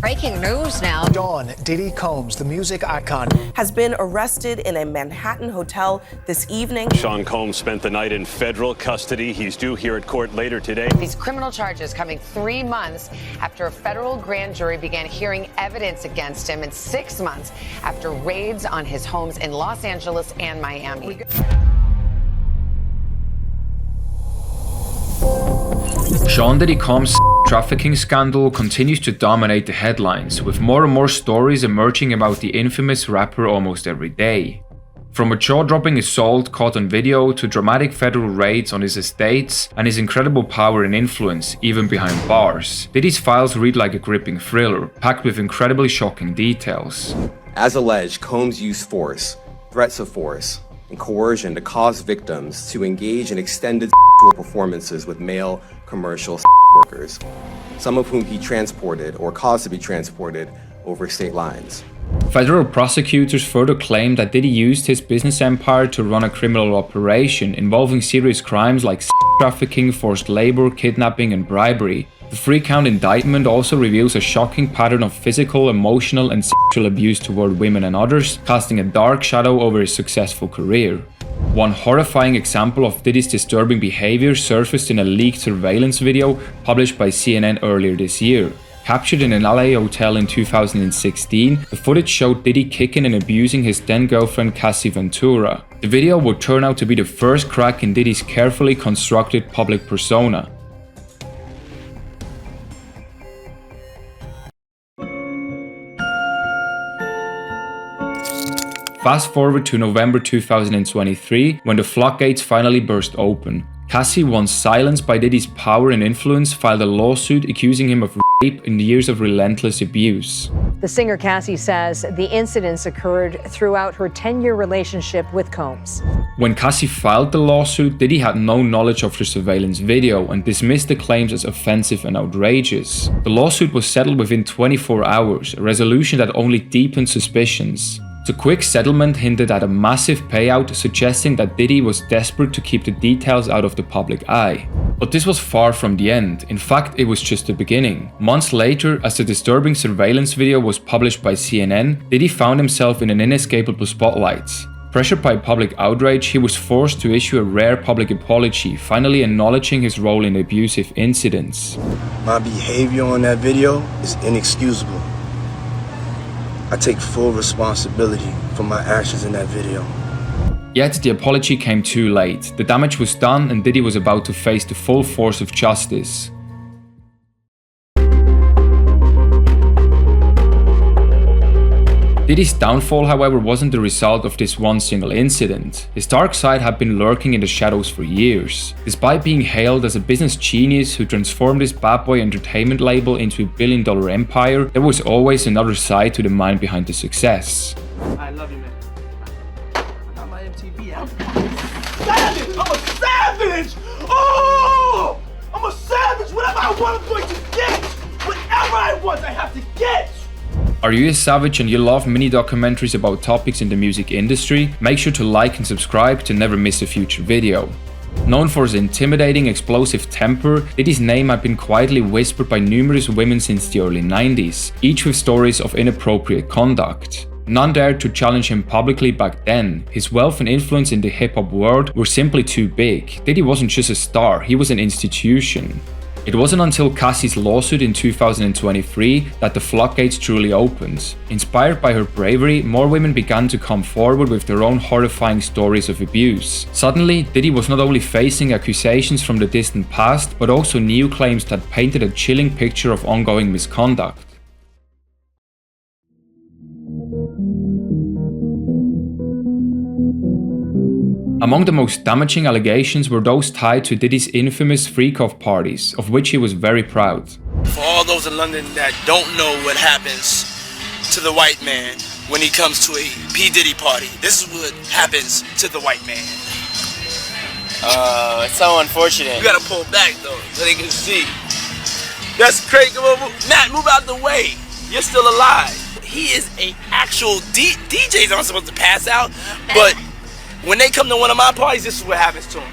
Breaking news now. Dawn, Diddy Combs, the music icon, has been arrested in a Manhattan hotel this evening. Sean Combs spent the night in federal custody. He's due here at court later today. These criminal charges coming 3 months after a federal grand jury began hearing evidence against him, and 6 months after raids on his homes in Los Angeles and Miami. Sean Diddy Combs' trafficking scandal continues to dominate the headlines, with more and more stories emerging about the infamous rapper almost every day. From a jaw-dropping assault caught on video to dramatic federal raids on his estates and his incredible power and influence, even behind bars, Diddy's files read like a gripping thriller, packed with incredibly shocking details. As alleged, Combs used force, threats of force, and coercion to cause victims to engage in extended performances with male commercial workers, some of whom he transported or caused to be transported over state lines. Federal prosecutors further claimed that Diddy used his business empire to run a criminal operation involving serious crimes like trafficking, forced labor, kidnapping, and bribery. The 3-count indictment also reveals a shocking pattern of physical, emotional, and sexual abuse toward women and others, casting a dark shadow over his successful career. One horrifying example of Diddy's disturbing behavior surfaced in a leaked surveillance video published by CNN earlier this year. Captured in an LA hotel in 2016, the footage showed Diddy kicking and abusing his then-girlfriend Cassie Ventura. The video would turn out to be the first crack in Diddy's carefully constructed public persona. Fast forward to November 2023, when the floodgates finally burst open. Cassie, once silenced by Diddy's power and influence, filed a lawsuit accusing him of rape and years of relentless abuse. The singer Cassie says the incidents occurred throughout her 10-year relationship with Combs. When Cassie filed the lawsuit, Diddy had no knowledge of the surveillance video and dismissed the claims as offensive and outrageous. The lawsuit was settled within 24 hours, a resolution that only deepened suspicions. The quick settlement hinted at a massive payout, suggesting that Diddy was desperate to keep the details out of the public eye. But this was far from the end. In fact, it was just the beginning. Months later, as the disturbing surveillance video was published by CNN, Diddy found himself in an inescapable spotlight. Pressured by public outrage, he was forced to issue a rare public apology, finally acknowledging his role in abusive incidents. My behavior on that video is inexcusable. I take full responsibility for my actions in that video. Yet the apology came too late. The damage was done and Diddy was about to face the full force of justice. Diddy's downfall, however, wasn't the result of this one single incident. His dark side had been lurking in the shadows for years. Despite being hailed as a business genius who transformed his bad boy entertainment label into a billion-dollar empire, there was always another side to the mind behind the success. I love you, man. I got my MTV out. Savage! I'm a savage! Oh! I'm a savage! Whatever I want, I'm going to get! Whatever I want, I have to get! Are you a savage and you love mini documentaries about topics in the music industry? Make sure to like and subscribe to never miss a future video. Known for his intimidating, explosive temper, Diddy's name had been quietly whispered by numerous women since the early 90s, each with stories of inappropriate conduct. None dared to challenge him publicly back then. His wealth and influence in the hip-hop world were simply too big. Diddy wasn't just a star, he was an institution. It wasn't until Cassie's lawsuit in 2023 that the floodgates truly opened. Inspired by her bravery, more women began to come forward with their own horrifying stories of abuse. Suddenly, Diddy was not only facing accusations from the distant past, but also new claims that painted a chilling picture of ongoing misconduct. Among the most damaging allegations were those tied to Diddy's infamous freak-off parties, of which he was very proud. For all those in London that don't know what happens to the white man when he comes to a P. Diddy party, this is what happens to the white man. It's so unfortunate. You gotta pull back though, so they can see. That's crazy. Matt, move out the way. You're still alive. He is an actual DJs aren't supposed to pass out, but when they come to one of my parties, this is what happens to them.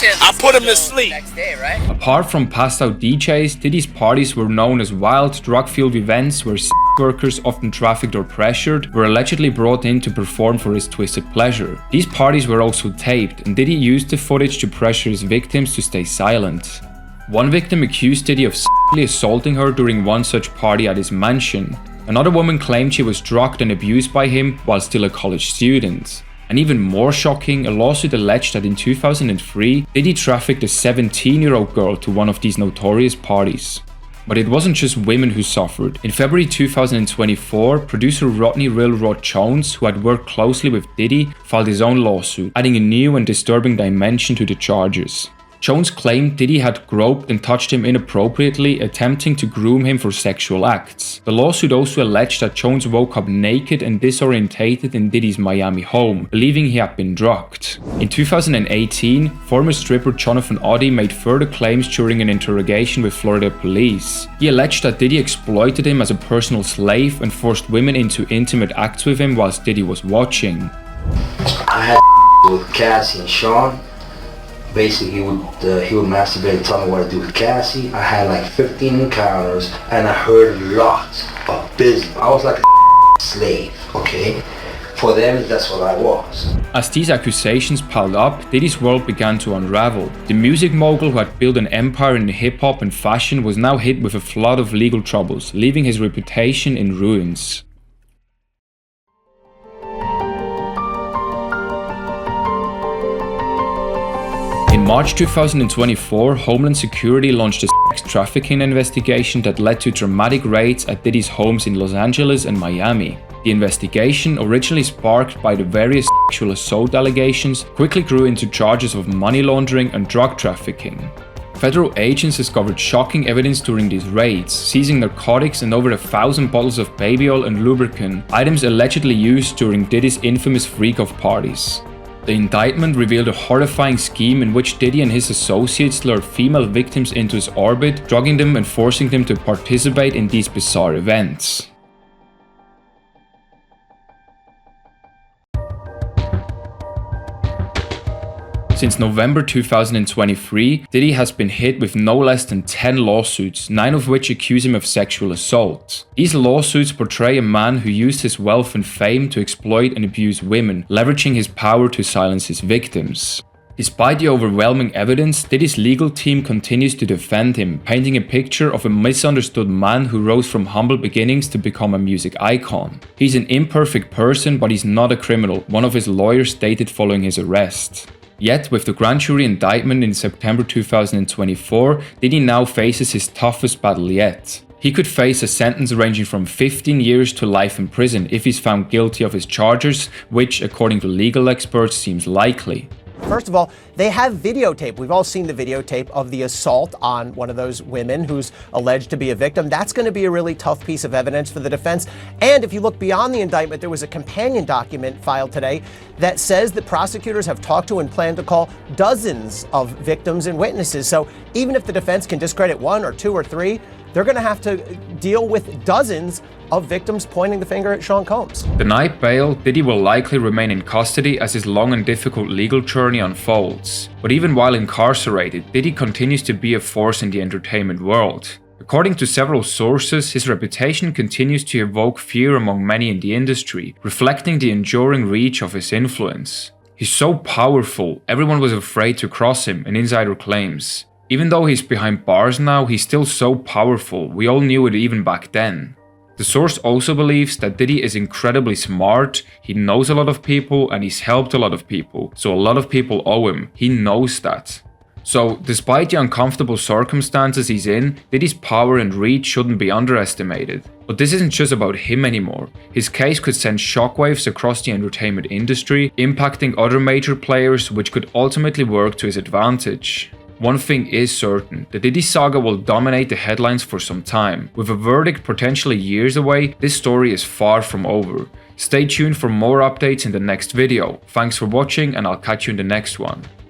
I put him to sleep. Next day, right? Apart from passed out DJs, Diddy's parties were known as wild, drug-fueled events where workers, often trafficked or pressured, were allegedly brought in to perform for his twisted pleasure. These parties were also taped, and Diddy used the footage to pressure his victims to stay silent. One victim accused Diddy of sexually assaulting her during one such party at his mansion. Another woman claimed she was drugged and abused by him while still a college student. And even more shocking, a lawsuit alleged that in 2003, Diddy trafficked a 17-year-old girl to one of these notorious parties. But it wasn't just women who suffered. In February 2024, producer Rodney Railroad Jones, who had worked closely with Diddy, filed his own lawsuit, adding a new and disturbing dimension to the charges. Jones claimed Diddy had groped and touched him inappropriately, attempting to groom him for sexual acts. The lawsuit also alleged that Jones woke up naked and disorientated in Diddy's Miami home, believing he had been drugged. In 2018, former stripper Jonathan Oddy made further claims during an interrogation with Florida police. He alleged that Diddy exploited him as a personal slave and forced women into intimate acts with him whilst Diddy was watching. I had with Cassie and Sean. Basically, he would masturbate and tell me what to do with Cassie. I had like 15 encounters, and I heard lots of business. I was like a slave, okay? For them, that's what I was. As these accusations piled up, Diddy's world began to unravel. The music mogul who had built an empire in hip-hop and fashion was now hit with a flood of legal troubles, leaving his reputation in ruins. In March 2024, Homeland Security launched a sex trafficking investigation that led to dramatic raids at Diddy's homes in Los Angeles and Miami. The investigation, originally sparked by the various sexual assault allegations, quickly grew into charges of money laundering and drug trafficking. Federal agents discovered shocking evidence during these raids, seizing narcotics and over 1,000 bottles of baby oil and lubricant, items allegedly used during Diddy's infamous freak-off parties. The indictment revealed a horrifying scheme in which Diddy and his associates lured female victims into his orbit, drugging them and forcing them to participate in these bizarre events. Since November 2023, Diddy has been hit with no less than 10 lawsuits, 9 of which accuse him of sexual assault. These lawsuits portray a man who used his wealth and fame to exploit and abuse women, leveraging his power to silence his victims. Despite the overwhelming evidence, Diddy's legal team continues to defend him, painting a picture of a misunderstood man who rose from humble beginnings to become a music icon. He's an imperfect person, but he's not a criminal, one of his lawyers stated following his arrest. Yet, with the grand jury indictment in September 2024, Diddy now faces his toughest battle yet. He could face a sentence ranging from 15 years to life in prison if he's found guilty of his charges, which, according to legal experts, seems likely. First of all, they have videotape. We've all seen the videotape of the assault on one of those women who's alleged to be a victim. That's going to be a really tough piece of evidence for the defense. And if you look beyond the indictment, there was a companion document filed today that says that prosecutors have talked to and plan to call dozens of victims and witnesses. So even if the defense can discredit 1 or 2 or 3, they're going to have to deal with dozens of victims pointing the finger at Sean Combs. Denied bail, Diddy will likely remain in custody as his long and difficult legal journey unfolds. But even while incarcerated, Diddy continues to be a force in the entertainment world. According to several sources, his reputation continues to evoke fear among many in the industry, reflecting the enduring reach of his influence. He's so powerful, everyone was afraid to cross him, an insider claims. Even though he's behind bars now, he's still so powerful, we all knew it even back then. The source also believes that Diddy is incredibly smart, he knows a lot of people and he's helped a lot of people, so a lot of people owe him, he knows that. So, despite the uncomfortable circumstances he's in, Diddy's power and reach shouldn't be underestimated. But this isn't just about him anymore. His case could send shockwaves across the entertainment industry, impacting other major players, which could ultimately work to his advantage. One thing is certain, the Diddy saga will dominate the headlines for some time. With a verdict potentially years away, this story is far from over. Stay tuned for more updates in the next video. Thanks for watching and I'll catch you in the next one.